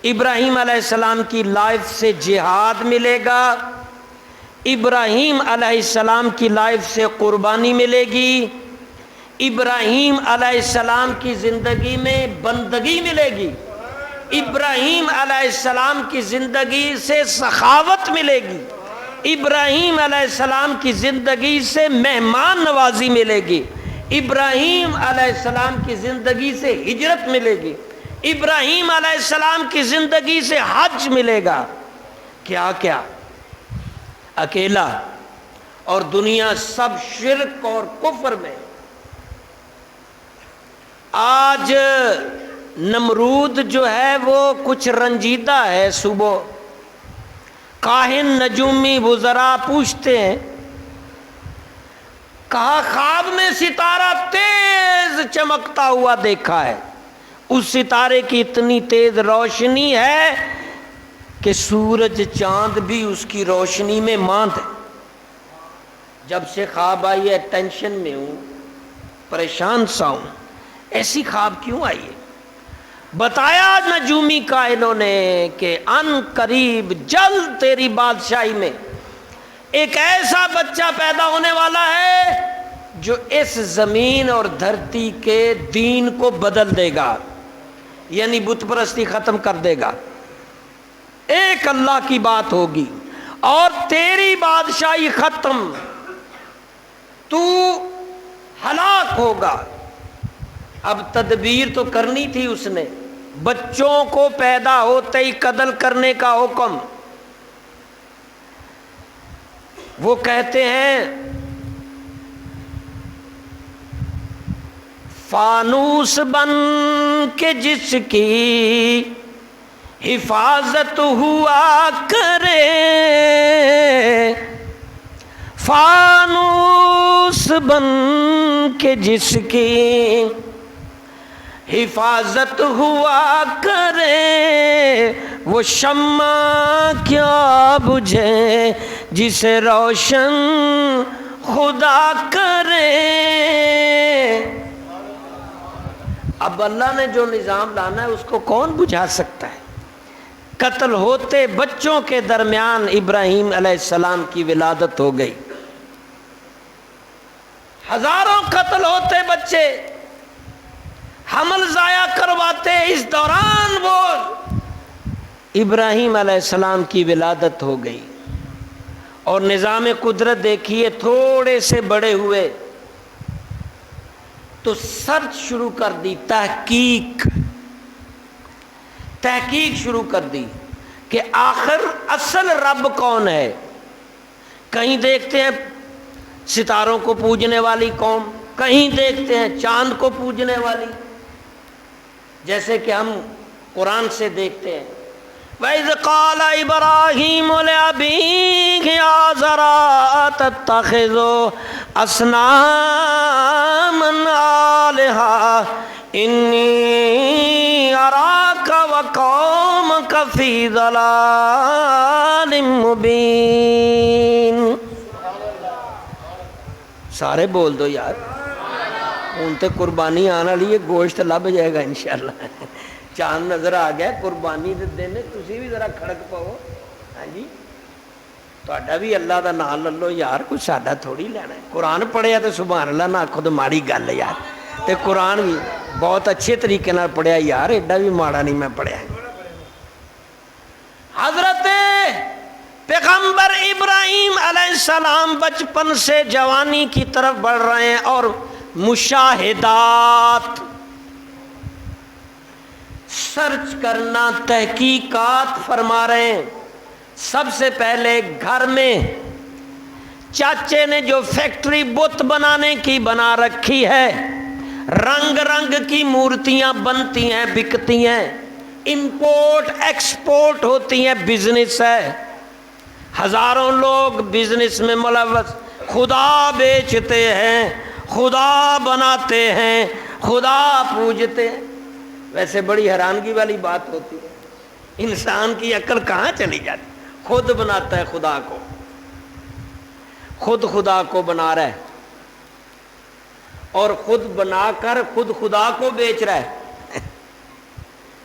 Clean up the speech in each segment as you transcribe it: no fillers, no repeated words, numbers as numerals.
ابراہیم علیہ السلام کی لائف سے جہاد ملے گا، ابراہیم علیہ السلام کی لائف سے قربانی ملے گی، ابراہیم علیہ السلام کی زندگی میں بندگی ملے گی، ابراہیم علیہ السلام کی زندگی سے سخاوت ملے گی، ابراہیم علیہ السلام کی زندگی سے مہمان نوازی ملے گی، ابراہیم علیہ السلام کی زندگی سے ہجرت ملے گی، ابراہیم علیہ السلام کی زندگی سے حج ملے گا۔ کیا کیا؟ اکیلا، اور دنیا سب شرک اور کفر میں۔ آج نمرود جو ہے وہ کچھ رنجیدہ ہے، صبح کاہن نجومی وزراء پوچھتے ہیں، کہا خواب میں ستارہ تیز چمکتا ہوا دیکھا ہے، اس ستارے کی اتنی تیز روشنی ہے کہ سورج چاند بھی اس کی روشنی میں ماند ہے۔ جب سے خواب آئی ہے ٹینشن میں ہوں، پریشان سا ہوں۔ ایسی خواب کیوں آئی ہے؟ بتایا نجومی کائنوں نے کہ ان قریب جلد تیری بادشاہی میں ایک ایسا بچہ پیدا ہونے والا ہے جو اس زمین اور دھرتی کے دین کو بدل دے گا، یعنی بت پرستی ختم کر دے گا، ایک اللہ کی بات ہوگی اور تیری بادشاہی ختم، تو ہلاک ہوگا۔ اب تدبیر تو کرنی تھی اس نے، بچوں کو پیدا ہوتے ہی قتل کرنے کا حکم۔ وہ کہتے ہیں فانوس بن کے جس کی حفاظت ہوا کرے، فانوس بن کے جس کی حفاظت ہوا کرے، وہ شمع کیا بجھے جسے روشن خدا کرے۔ اب اللہ نے جو نظام لانا ہے اس کو کون بجھا سکتا ہے؟ قتل ہوتے بچوں کے درمیان ابراہیم علیہ السلام کی ولادت ہو گئی، ہزاروں قتل ہوتے بچے، حمل ضائع کرواتے، اس دوران وہ ابراہیم علیہ السلام کی ولادت ہو گئی۔ اور نظام قدرت دیکھیے، تھوڑے سے بڑے ہوئے تو سرچ شروع کر دی، تحقیق شروع کر دی کہ آخر اصل رب کون ہے۔ کہیں دیکھتے ہیں ستاروں کو پوجنے والی قوم، کہیں دیکھتے ہیں چاند کو پوجنے والی، جیسے کہ ہم قرآن سے دیکھتے ہیں وَإِذْ قَالَ إِبْرَاهِيمُ لِأَبِيهِ آزَرَ أَتَتَّخِذُ أَصْنَامًا آلِهَةً إِنِّي أَرَاكَ وَقَوْمَكَ فِي ضَلَالٍ مُبِينٍ۔ سارے بول دو یار، ہوں تے قربانی آنے والی ہے، گوشت لب جائے گا انشاءاللہ۔ چاند نظر آ گیا، قربانی دے دن تسی بھی ذرا کھڑک پاؤ۔ ہاں جی، تہاڈا بھی اللہ دا نام لے لو یار، کچھ ساڈا تھوڑی لینا ہے۔ قرآن پڑھیا تے سبحان اللہ نہ آکھو تو ماڑی گل ہے یار، تے قرآن بھی بہت اچھے طریقے نال پڑھیا یار، ایڈا بھی ماڑا نہیں میں پڑھیا۔ حضرت پیغمبر ابراہیم علیہ السلام بچپن سے جوانی کی طرف بڑھ رہے ہیں اور مشاہدات، سرچ کرنا، تحقیقات فرما رہے ہیں۔ سب سے پہلے گھر میں چاچے نے جو فیکٹری بت بنانے کی بنا رکھی ہے، رنگ رنگ کی مورتیاں بنتی ہیں، بکتی ہیں، امپورٹ ایکسپورٹ ہوتی ہیں، بزنس ہے، ہزاروں لوگ بزنس میں ملوث، خدا بیچتے ہیں، خدا بناتے ہیں، خدا پوجتے ہیں۔ ویسے بڑی حیرانگی والی بات ہوتی ہے، انسان کی عقل کہاں چلی جاتی، خود بناتا ہے خدا کو، خود خدا کو بنا رہا ہے اور خود بنا کر خود خدا کو بیچ رہا ہے۔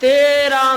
13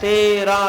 13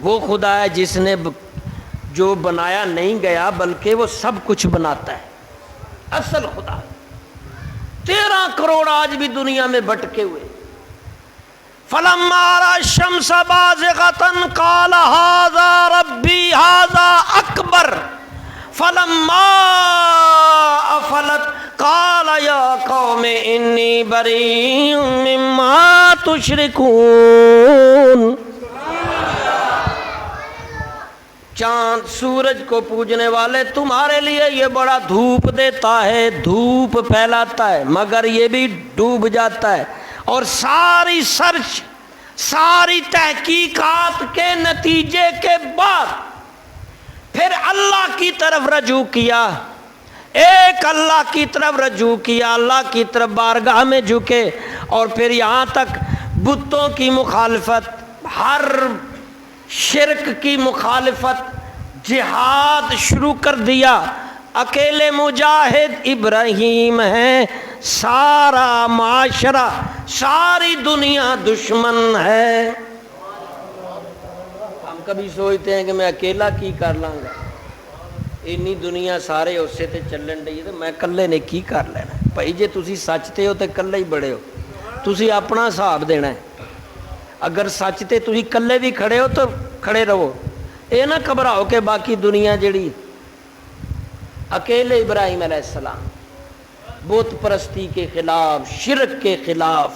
وہ خدا ہے جس نے جو بنایا نہیں گیا بلکہ وہ سب کچھ بناتا ہے، اصل خدا۔ 13 کروڑ آج بھی دنیا میں بھٹکے ہوئے۔ فَلَمَّا رَأَى الشَّمْسَ بَازِغَةً قَالَ هَذَا رَبِّي هَذَا أَكْبَرُ فَلَمَّا أَفَلَتْ قَالَ يَا قَوْمِ إِنِّي بَرِيءٌ مِّمَّا تُشْرِكُونَ۔ چاند سورج کو پوجنے والے تمہارے لیے یہ بڑا دھوپ دیتا ہے، دھوپ پھیلاتا ہے، مگر یہ بھی ڈوب جاتا ہے، اور ساری سرچ، ساری تحقیقات کے نتیجے کے بعد پھر اللہ کی طرف رجوع کیا، ایک اللہ کی طرف رجوع کیا، اللہ کی طرف بارگاہ میں جھکے، اور پھر یہاں تک بتوں کی مخالفت، ہر شرک کی مخالفت، جہاد شروع کر دیا۔ اکیلے مجاہد ابراہیم ہیں، سارا معاشرہ، ساری دنیا دشمن ہے۔ ہم کبھی سوچتے ہیں کہ میں اکیلا کی کر لاں گا، انی دنیا سارے اسے تے چلن ڈئی تے میں کلے نے کی کر لینا۔ بھائی جے تسی سچتے ہو تے کلے ہی بڑے ہو، تسی اپنا حساب دینا ہے۔ اگر سچ تے تسی کلے بھی کھڑے ہو تو کھڑے رہو، اے نہ گھبراؤ کہ باقی دنیا جڑی۔ اکیلے ابراہیم علیہ السلام بت پرستی کے خلاف، شرک کے خلاف،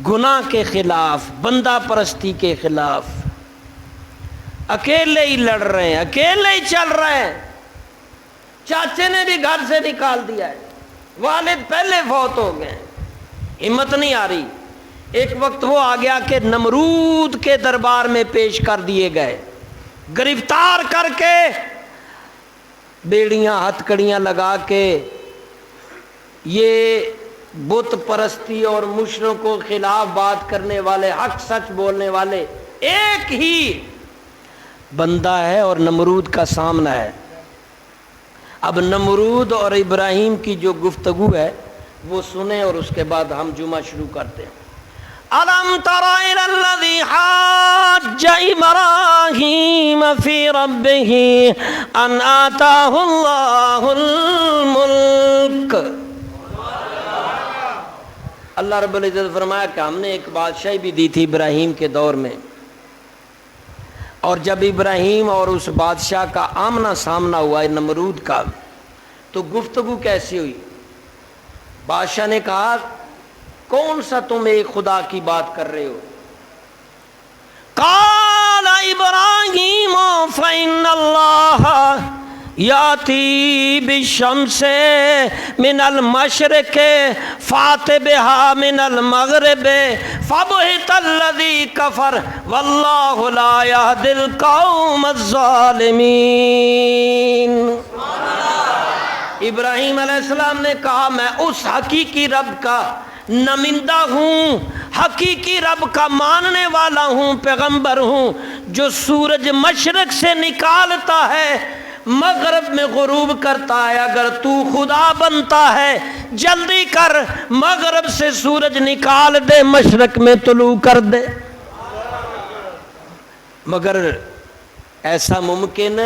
گناہ کے خلاف، بندہ پرستی کے خلاف اکیلے ہی لڑ رہے ہیں، اکیلے ہی چل رہے ہیں۔ چاچے نے بھی گھر سے نکال دیا ہے، والد پہلے فوت ہو گئے، ہمت نہیں آ رہی۔ ایک وقت وہ آ گیا کہ نمرود کے دربار میں پیش کر دیے گئے، گرفتار کر کے بیڑیاں ہتھکڑیاں لگا کے، یہ بت پرستی اور مشرکوں کو خلاف بات کرنے والے، حق سچ بولنے والے ایک ہی بندہ ہے اور نمرود کا سامنا ہے۔ اب نمرود اور ابراہیم کی جو گفتگو ہے وہ سنیں اور اس کے بعد ہم جمعہ شروع کرتے ہیں۔ أَلَمْ تَرَ إِلَى الَّذِي حَاجَّ إِبْرَاهِيمَ فِي رَبِّهِ أَنْ آتَاهُ اللَّهُ الْمُلْكَ۔ اللہ رب العزت فرمایا کہ ہم نے ایک بادشاہی بھی دی تھی ابراہیم کے دور میں، اور جب ابراہیم اور اس بادشاہ کا آمنا سامنا ہوا نمرود کا، تو گفتگو کیسی ہوئی؟ بادشاہ نے کہا کون سا تم ایک خدا کی بات کر رہے ہو؟ قال ابراہیم فإن اللہ یاتی بالشمس من المشرق فات بها من المغرب فبہت الذی کفر واللہ لا یہدی القوم الظالمین۔ ابراہیم علیہ السلام نے کہا میں اس حقیقی رب کا نمائندہ ہوں، حقیقی رب کا ماننے والا ہوں، پیغمبر ہوں، جو سورج مشرق سے نکالتا ہے مغرب میں غروب کرتا ہے۔ اگر تو خدا بنتا ہے جلدی کر، مغرب سے سورج نکال دے، مشرق میں طلوع کر دے۔ مگر ایسا ممکن